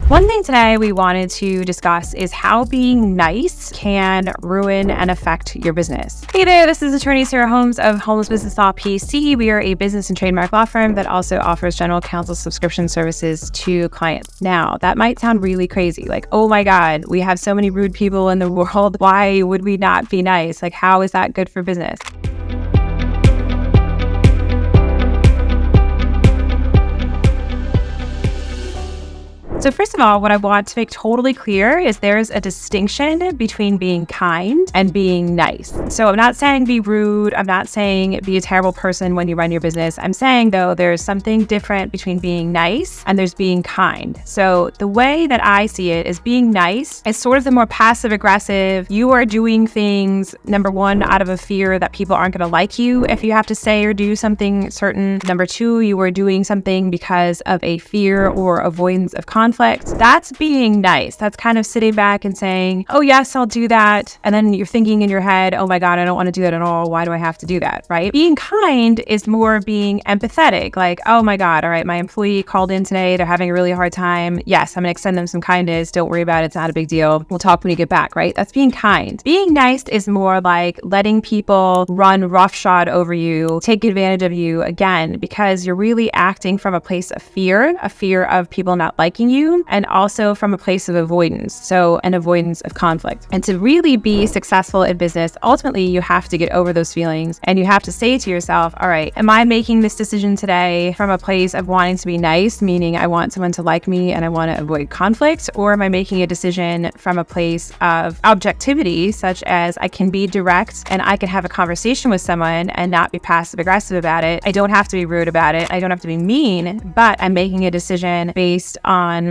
One thing today we wanted to discuss is how being nice can ruin and affect your business. Hey there, this is attorney Sarah Holmes of Holmes Business Law P.C. We are a business and trademark law firm that also offers general counsel subscription services to clients. Now, that might sound really crazy, like, oh my God, we have so many rude people in the world. Why would we not be nice? Like, how is that good for business? So first of all, what I want to make totally clear is there's a distinction between being kind and being nice. So I'm not saying be rude. I'm not saying be a terrible person when you run your business. I'm saying, though, there's something different between being nice and there's being kind. So the way that I see it is being nice is sort of the more passive aggressive. You are doing things, number one, out of a fear that people aren't going to like you if you have to say or do something certain. Number two, you are doing something because of a fear or avoidance of conflict. That's being nice. That's kind of sitting back and saying, oh yes, I'll do that. And then you're thinking in your head, oh my God, I don't want to do that at all. Why do I have to do that? Right? Being kind is more being empathetic. Like, oh my God, all right, my employee called in today. They're having a really hard time. Yes, I'm going to extend them some kindness. Don't worry about it. It's not a big deal. We'll talk when you get back, right? That's being kind. Being nice is more like letting people run roughshod over you, take advantage of you, again, because you're really acting from a place of fear, a fear of people not liking you, and also from a place of avoidance, so an avoidance of conflict. And to really be successful in business, ultimately you have to get over those feelings and you have to say to yourself, all right, am I making this decision today from a place of wanting to be nice, meaning I want someone to like me and I want to avoid conflict, or am I making a decision from a place of objectivity, such as I can be direct and I can have a conversation with someone and not be passive aggressive about it. I don't have to be rude about it. I don't have to be mean, but I'm making a decision based on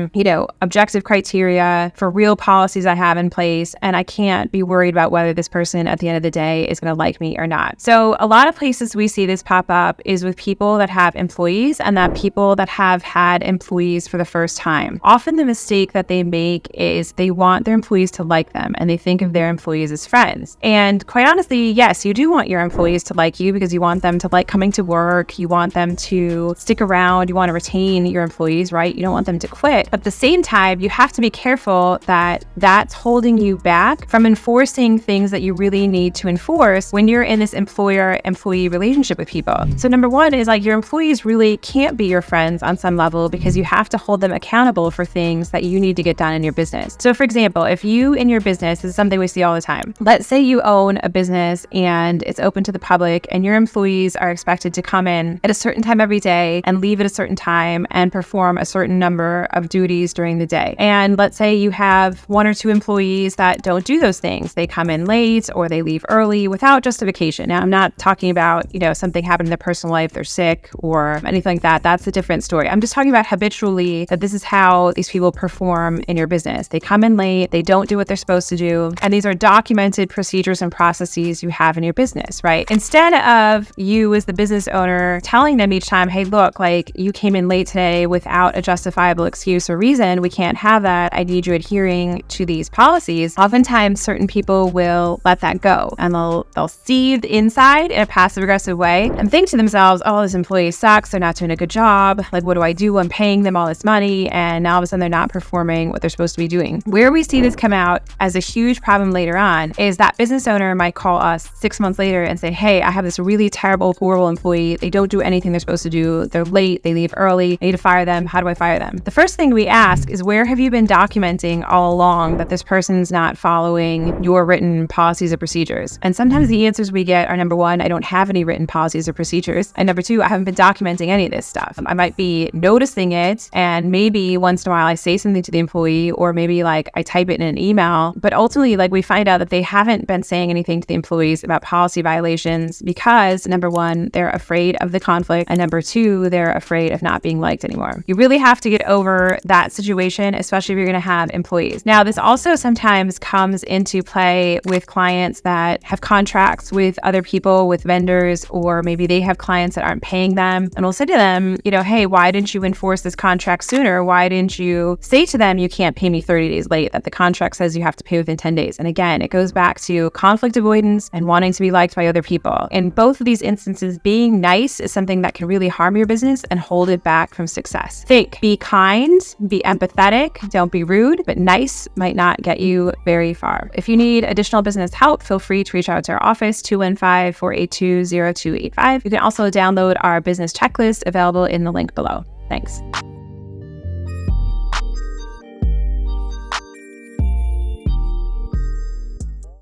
objective criteria for real policies I have in place, and I can't be worried about whether this person at the end of the day is going to like me or not. So a lot of places we see this pop up is with people that have employees and that people that have had employees for the first time. Often the mistake that they make is they want their employees to like them and they think of their employees as friends. And quite honestly, yes, you do want your employees to like you because you want them to like coming to work. You want them to stick around. You want to retain your employees, right? You don't want them to quit. But at the same time, you have to be careful that that's holding you back from enforcing things that you really need to enforce when you're in this employer-employee relationship with people. So number one is like your employees really can't be your friends on some level because you have to hold them accountable for things that you need to get done in your business. So for example, if you in your business, this is something we see all the time. Let's say you own a business and it's open to the public and your employees are expected to come in at a certain time every day and leave at a certain time and perform a certain number of duties during the day. And let's say you have one or two employees that don't do those things. They come in late or they leave early without justification. Now, I'm not talking about, something happened in their personal life, they're sick or anything like that. That's a different story. I'm just talking about habitually that this is how these people perform in your business. They come in late, they don't do what they're supposed to do. And these are documented procedures and processes you have in your business, right? Instead of you as the business owner telling them each time, hey, look, like you came in late today without a justifiable excuse or reason, we can't have that. I need you adhering to these policies. Oftentimes, certain people will let that go and they'll seethe inside in a passive aggressive way and think to themselves, oh, this employee sucks. They're not doing a good job. Like, what do I do? I'm paying them all this money and now all of a sudden they're not performing what they're supposed to be doing. Where we see this come out as a huge problem later on is that business owner might call us 6 months later and say, hey, I have this really terrible, horrible employee. They don't do anything they're supposed to do. They're late. They leave early. I need to fire them. How do I fire them? The first thing we ask is, where have you been documenting all along that this person's not following your written policies or procedures? And sometimes the answers we get are, number one, I don't have any written policies or procedures. And number two, I haven't been documenting any of this stuff. I might be noticing it and maybe once in a while I say something to the employee or maybe like I type it in an email, but ultimately like we find out that they haven't been saying anything to the employees about policy violations because number one, they're afraid of the conflict and number two, they're afraid of not being liked anymore. You really have to get over that situation, especially if you're going to have employees. Now, this also sometimes comes into play with clients that have contracts with other people, with vendors, or maybe they have clients that aren't paying them. And we'll say to them, hey, why didn't you enforce this contract sooner? Why didn't you say to them, you can't pay me 30 days late, that the contract says you have to pay within 10 days? And again, it goes back to conflict avoidance and wanting to be liked by other people. In both of these instances, being nice is something that can really harm your business and hold it back from success. Be kind kind, be empathetic, don't be rude, but nice might not get you very far. If you need additional business help, feel free to reach out to our office, 215-482-0285. You can also download our business checklist available in the link below. Thanks.